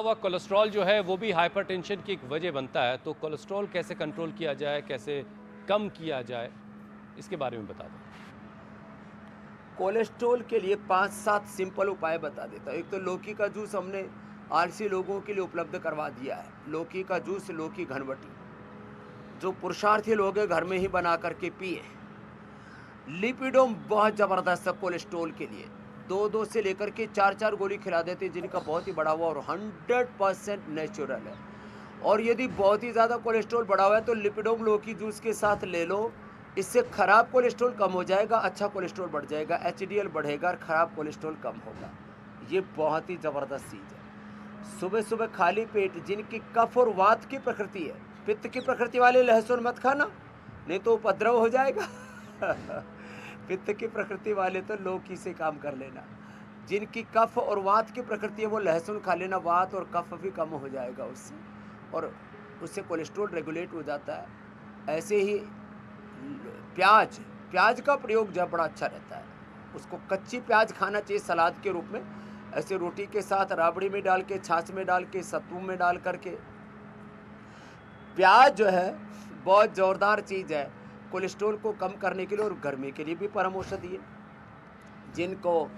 हुआ कोलेस्ट्रॉल जो है वो भी हाइपरटेंशन की एक वजह बनता है, तो कोलेस्ट्रॉल कैसे कंट्रोल किया जाए, कैसे कम किया जाए, इसके बारे में बता दो। कोलेस्ट्रॉल के लिए 5-7 सिंपल उपाय बता देता हूँ। एक तो लौकी का जूस हमने आलसी लोगों के लिए उपलब्ध करवा दिया है। लौकी का जूस, लौकी घनवटी, जो पुरुषार्थी लोग हैं घर में ही बना करके पिए। लिपिडोम बहुत ज़बरदस्त है कोलेस्ट्रॉल के लिए। 2-2 से लेकर के 4-4 गोली खिला देते हैं, जिनका बहुत ही बढ़ा हुआ और 100% नेचुरल है। और यदि बहुत ही ज़्यादा कोलेस्ट्रॉल बढ़ा हुआ है तो लिपिडोम लौकी जूस के साथ ले लो। इससे खराब कोलेस्ट्रॉल कम हो जाएगा, अच्छा कोलेस्ट्रॉल बढ़ जाएगा, एचडीएल बढ़ेगा और खराब कोलेस्ट्रॉल कम होगा। ये बहुत ही ज़बरदस्त चीज़ है। सुबह सुबह खाली पेट जिनकी कफ और वात की प्रकृति है, पित्त की प्रकृति वाले लहसुन मत खाना, नहीं तो उपद्रव हो जाएगा। पित्त की प्रकृति वाले तो लौकी से काम कर लेना। जिनकी कफ और वात की प्रकृति है वो लहसुन खा लेना, वात और कफ भी कम हो जाएगा उससे, और उससे कोलेस्ट्रॉल रेगुलेट हो जाता है। ऐसे ही प्याज, प्याज का प्रयोग जब बड़ा अच्छा रहता है। उसको कच्ची प्याज खाना चाहिए सलाद के रूप में, ऐसे रोटी के साथ, राबड़ी में डाल के, छाछ में डाल के, सत्तू में डाल करके। प्याज जो है बहुत ज़ोरदार चीज़ है कोलेस्ट्रॉल को कम करने के लिए, और गर्मी के लिए भी परम औषधि है। जिनको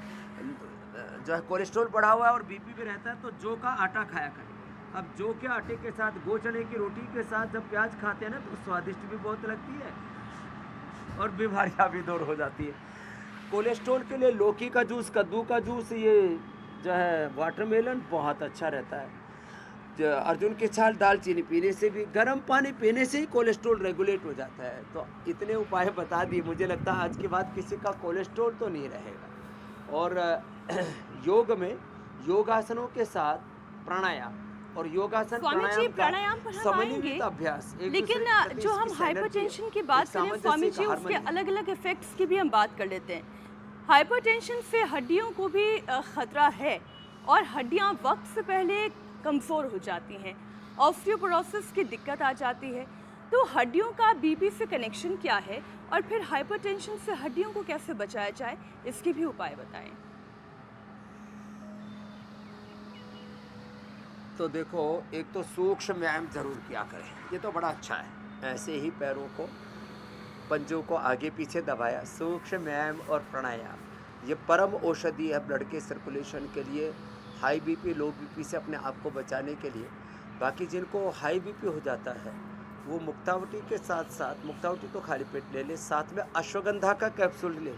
जो है कोलेस्ट्रॉल बढ़ा हुआ है और बीपी भी रहता है तो जौ का आटा खाया करें। अब जौ के आटे के साथ, गो चने की रोटी के साथ जब प्याज खाते हैं ना तो स्वादिष्ट भी बहुत लगती है और बीमारियां भी दूर हो जाती है। कोलेस्ट्रॉल के लिए लौकी का जूस, कद्दू का जूस, ये जो है वाटरमेलन बहुत अच्छा रहता है। जो अर्जुन की छाल, दालचीनी पीने से भी, गर्म पानी पीने से ही कोलेस्ट्रॉल रेगुलेट हो जाता है। तो इतने उपाय बता दिए, मुझे लगता है आज के बाद किसी का कोलेस्ट्रॉल तो नहीं रहेगा। और योग में योगासनों के साथ प्राणायाम, और योगासन स्वामी जी, प्राणायाम पर हम समन्वित आएंगे, अभ्यास, एक लेकिन दूसरे के प्रति जो हम इसकी synergy है, हाइपरटेंशन की एक बात करें सामंजस्य, स्वामी एक जी, उसके harmony है। अलग अलग इफेक्ट्स की भी हम बात कर लेते हैं। हाइपरटेंशन से हड्डियों को भी खतरा है और हड्डियां वक्त से पहले कमज़ोर हो जाती हैं, ऑस्टियोपोरोसिस की दिक्कत आ जाती है। तो हड्डियों का बीपी से कनेक्शन क्या है और फिर हाइपरटेंशन से हड्डियों को कैसे बचाया जाए, इसके भी उपाय बताएं। तो देखो, एक तो सूक्ष्म व्यायाम जरूर किया करें, ये तो बड़ा अच्छा है। ऐसे ही पैरों को, पंजों को आगे पीछे दबाया, सूक्ष्म व्यायाम और प्राणायाम ये परम औषधि है ब्लड के सर्कुलेशन के लिए, हाई बीपी, लो बीपी से अपने आप को बचाने के लिए। बाकी जिनको हाई बीपी हो जाता है वो मुक्तावटी के साथ साथ, मुक्तावटी तो खाली पेट ले ले, साथ में अश्वगंधा का कैप्सूल ले,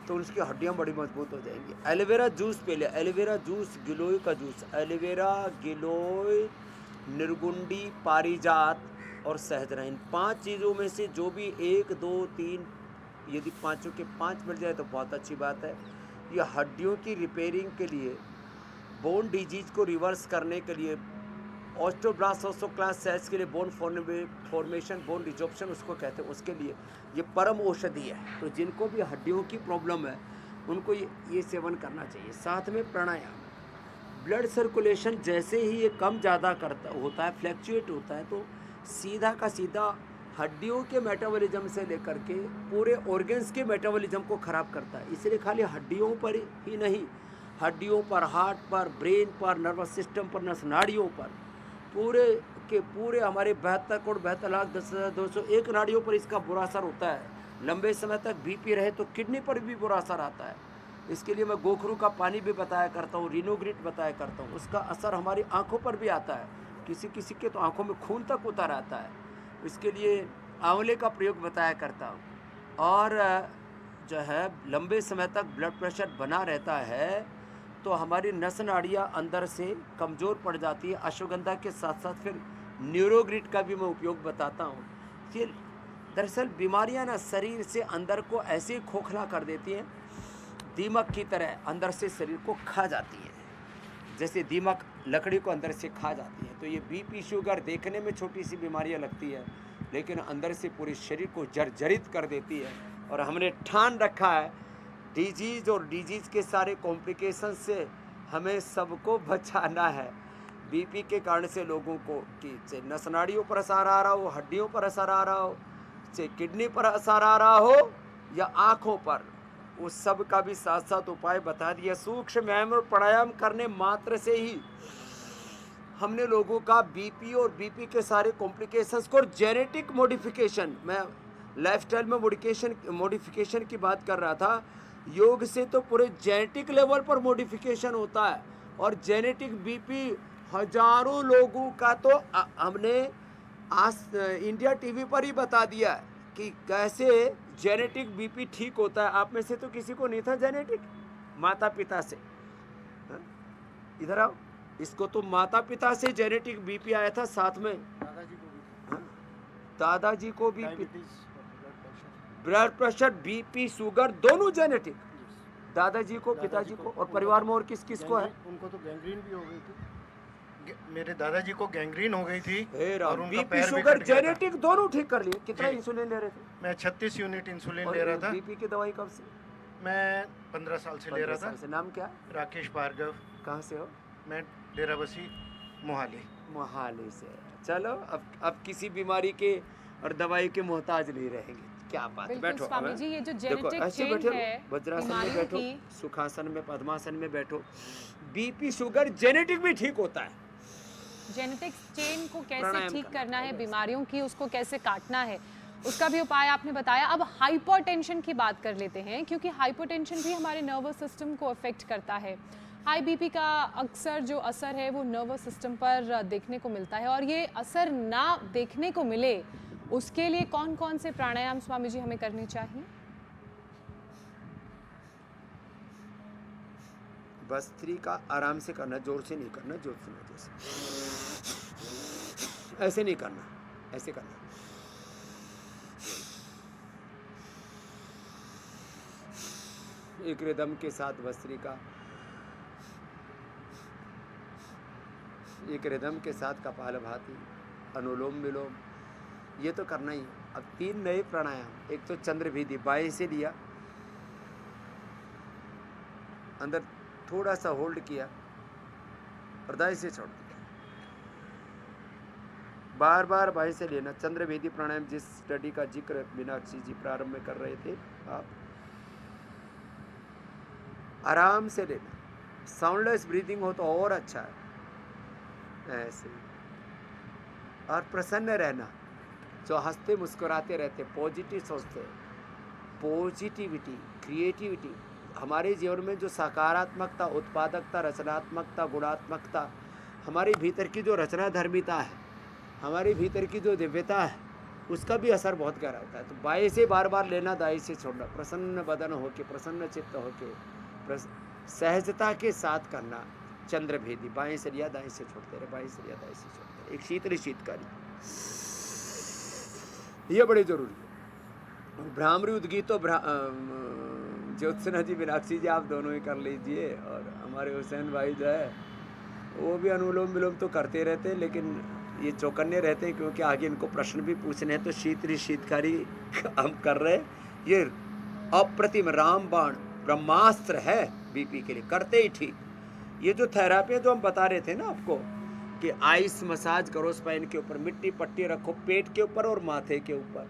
तो उसकी हड्डियां बड़ी मजबूत हो जाएंगी। एलोवेरा जूस पी ले, एलोवेरा जूस, गिलोय का जूस, एलोवेरा, गिलोय, निर्गुंडी, पारिजात और सहजरा, इन 5 चीज़ों में से जो भी 1, 2, 3, यदि पाँचों के 5 मिल जाए तो बहुत अच्छी बात है। ये हड्डियों की रिपेयरिंग के लिए, बोन डिजीज को रिवर्स करने के लिए, ऑस्टियोब्लास्ट ओस्टोक्लास्ट के लिए, बोन फॉर्मेशन, बोन रिजॉर्प्शन उसको कहते हैं, उसके लिए ये परम औषधि है। तो जिनको भी हड्डियों की प्रॉब्लम है उनको ये सेवन करना चाहिए। साथ में प्राणायाम, ब्लड सर्कुलेशन जैसे ही ये कम ज़्यादा करता होता है, फ्लैक्चुएट होता है, तो सीधा का सीधा हड्डियों के मेटाबॉलिज्म से लेकर के पूरे ऑर्गन्स के मेटाबॉलिज्म को ख़राब करता है। इसलिए खाली हड्डियों पर ही नहीं, हड्डियों पर, हार्ट पर, ब्रेन पर, नर्वस सिस्टम पर, नस नाड़ियों पर, पूरे के पूरे हमारे 72,72,10,201 नाड़ियों पर इसका बुरा असर होता है। लंबे समय तक बीपी रहे तो किडनी पर भी बुरा असर आता है। इसके लिए मैं गोखरू का पानी भी बताया करता हूँ, रिनोग्रिट बताया करता हूँ। उसका असर हमारी आंखों पर भी आता है, किसी किसी के तो आंखों में खून तक उतर आता है। इसके लिए आंवले का प्रयोग बताया करता हूँ। और जो है लंबे समय तक ब्लड प्रेशर बना रहता है तो हमारी नस नाड़ियाँ अंदर से कमज़ोर पड़ जाती है। अश्वगंधा के साथ साथ फिर न्यूरोग्रिट का भी मैं उपयोग बताता हूँ। फिर दरअसल बीमारियाँ ना शरीर से अंदर को ऐसे खोखला कर देती हैं, दीमक की तरह अंदर से शरीर को खा जाती है, जैसे दीमक लकड़ी को अंदर से खा जाती है। तो ये बीपी, शुगर देखने में छोटी सी बीमारियाँ लगती है, लेकिन अंदर से पूरे शरीर को जर्जरित कर देती है। और हमने ठान रखा है डिजीज़ और डिजीज़ के सारे कॉम्प्लिकेशन से हमें सबको बचाना है। बीपी के कारण से लोगों को कि चाहे नस नाड़ियों पर असर आ रहा हो, हड्डियों पर असर आ रहा हो, चाहे किडनी पर असर आ रहा हो या आँखों पर, उस सब का भी साथ साथ उपाय बता दिया। सूक्ष्म व्यायाम और प्राणायाम करने मात्र से ही हमने लोगों का बीपी और बीपी के सारे कॉम्प्लिकेशंस को, और जेनेटिक मॉडिफिकेशन, मैं लाइफस्टाइल में मॉडिफिकेशन की बात कर रहा था। योग से तो पूरे जेनेटिक लेवल पर मॉडिफिकेशन होता है, और जेनेटिक बीपी हजारों लोगों का तो हमने आज इंडिया टीवी पर ही बता दिया है कि कैसे जेनेटिक बीपी ठीक होता है। आप में से तो किसी को नहीं था जेनेटिक, माता पिता से। हाँ? इधर आओ, इसको तो माता पिता से जेनेटिक बीपी आया था, साथ में दादाजी को भी हाँ? दादाजी को भी diabetes, blood pressure, BP, sugar दोनों जेनेटिक, दादाजी को, पिताजी को, और परिवार में और किस किस को है? उनको तो गैंग्रीन भी हो गई थी। मेरे दादाजी को गैंग्रीन हो गई थी हे राम, और उनका बीपी पैर भी शुगर कट गया था। जेनेटिक दोनों ठीक कर लिए। कितना जी। इंसुलिन ले रहे थे? मैं 36 यूनिट इंसुलिन और ले रहा था। बीपी की दवाई कब से? मैं 15 साल से ले 15 रहा साल से। था। नाम क्या? राकेश भार्गव। कहाँ से हो? मैं डेराबसी मोहाली। मोहाली से। चलो, अब किसी बीमारी के और दवाई के मोहताज नहीं रहेंगे। क्या बात है। बिल्कुल बैठो। स्वामी अब जी, ये जो देखो, जेनेटिक ऐसे चेन बैठो, है वज्रासन में बीमारियों बैठो, की, सुखासन में, पद्मासन में बैठो। बीपी शुगर जेनेटिक भी ठीक होता है। जेनेटिक चेन को कैसे प्राणायाम ठीक करना करना है, पड़ेगा। बीमारियों की उसको कैसे काटना है, उसका भी उपाय आपने बताया। अब हाइपरटेंशन की बात कर लेते हैं, क्योंकि हाइपरटेंशन भी हमारे नर्वस सिस्टम को अफेक्ट करता है। हाई बीपी का अक्सर जो असर है वो नर्वस सिस्टम पर देखने को मिलता है, और ये असर ना देखने को मिले उसके लिए कौन कौन से प्राणायाम स्वामी जी हमें करने चाहिए? भस्त्री का आराम से करना, जोर से नहीं करना, जोर से नहीं, जैसे ऐसे नहीं करना, ऐसे करना। एक रिदम के साथ भस्त्री का, एक रिदम के साथ कपालभाति, अनुलोम विलोम, ये तो करना ही है। अब 3 नए प्राणायाम। एक तो चंद्रभेदी, बाएं से लिया, अंदर थोड़ा सा होल्ड किया और दाएं से छोड़ दिया। बार बार बाएं से लेना। चंद्रभेदी प्राणायाम जिस स्टडी का जिक्र मीनाक्षी जी प्रारंभ में कर रहे थे, आप आराम से लेना। साउंडलेस ब्रीदिंग हो तो और अच्छा है। ऐसे और प्रसन्न रहना, जो हंसते मुस्कुराते रहते, पॉजिटिव सोचते, पॉजिटिविटी, क्रिएटिविटी, हमारे जीवन में जो सकारात्मकता, उत्पादकता, रचनात्मकता, गुणात्मकता, हमारे भीतर की जो रचना धर्मिता है, हमारे भीतर की जो दिव्यता है, उसका भी असर बहुत गहरा होता है। तो बाएं से बार बार लेना, दाएं से छोड़ना, प्रसन्न बदन होके, प्रसन्न चित्त होके, सहजता के साथ करना। चंद्रभेदी, बाएं से लिया, दाएं से छोड़ते रहे, बाएं से लिया, दाएं से छोड़ते रहे। एक शीतली शीतकारी, ये बड़ी जरूरी है। भ्रामरी उद्गीत तो ज्योत्सना जी, मीनाक्षी जी, आप दोनों ही कर लीजिए। और हमारे हुसैन भाई जो है वो भी अनुलोम विलोम तो करते रहते हैं, लेकिन ये चौकन्ने रहते हैं क्योंकि आगे इनको प्रश्न भी पूछने हैं। तो शीतली शीतकारी हम कर रहे हैं। ये अप्रतिम रामबाण ब्रह्मास्त्र है बीपी के लिए, करते ही ठीक। ये जो थेरापी जो हम बता रहे थे ना आपको, कि आइस मसाज करो स्पाइन के ऊपर, मिट्टी पट्टी रखो पेट के ऊपर और माथे के ऊपर,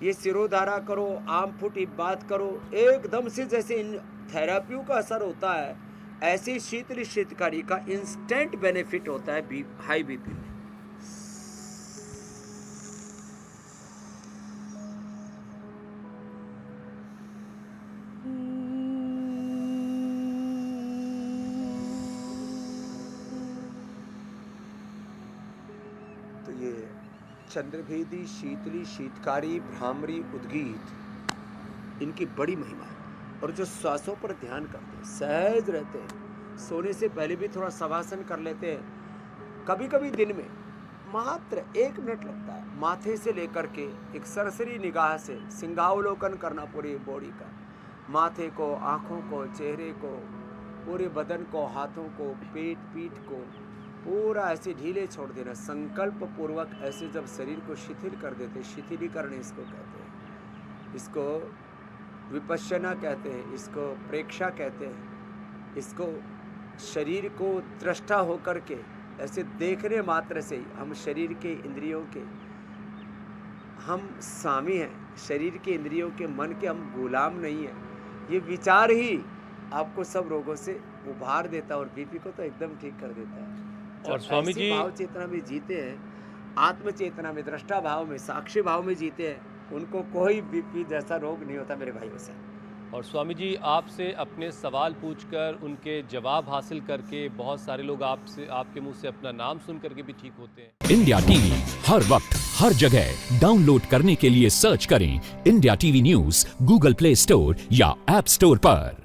ये सिरोधारा करो, आम फुटी बात करो, एकदम से जैसे इन थेरापियों का असर होता है, ऐसे शीतली शीतकारी का इंस्टेंट बेनिफिट होता है हाई बीपी में। तो ये चंद्रभेदी, शीतली शीतकारी, भ्रामरी, उद्गीत, इनकी बड़ी महिमा है। और जो श्वासों पर ध्यान करते हैं, सहज रहते हैं, सोने से पहले भी थोड़ा शवासन कर लेते हैं, कभी कभी दिन में मात्र 1 मिनट लगता है, माथे से लेकर के एक सरसरी निगाह से सिंहावलोकन करना पूरी बॉडी का, माथे को, आँखों को, चेहरे को, पूरे बदन को, हाथों को, पेट पीठ को पूरा ऐसे ढीले छोड़ देना। संकल्प पूर्वक ऐसे जब शरीर को शिथिल कर देते, शिथिलीकरण इसको कहते हैं, इसको विपश्यना कहते हैं, इसको प्रेक्षा कहते हैं। इसको शरीर को दृष्टा होकर के ऐसे देखने मात्र से ही हम शरीर के इंद्रियों के हम स्वामी हैं, शरीर के इंद्रियों के मन के हम गुलाम नहीं हैं। ये विचार ही आपको सब रोगों से उबार देता है और बीपी को तो एकदम ठीक कर देता है। जो और स्वामी ऐसी जी भाव चेतना में जीते हैं, आत्म चेतना में, दृष्टा भाव में, साक्षी भाव में जीते हैं, उनको कोई बीपी जैसा रोग नहीं होता मेरे भाइयों से। और स्वामी जी आपसे अपने सवाल पूछकर उनके जवाब हासिल करके बहुत सारे लोग आपसे, आपके मुंह से अपना नाम सुन करके भी ठीक होते हैं। इंडिया टीवी हर वक्त हर जगह डाउनलोड करने के लिए सर्च करें India TV news Google play store या ऐप स्टोर पर।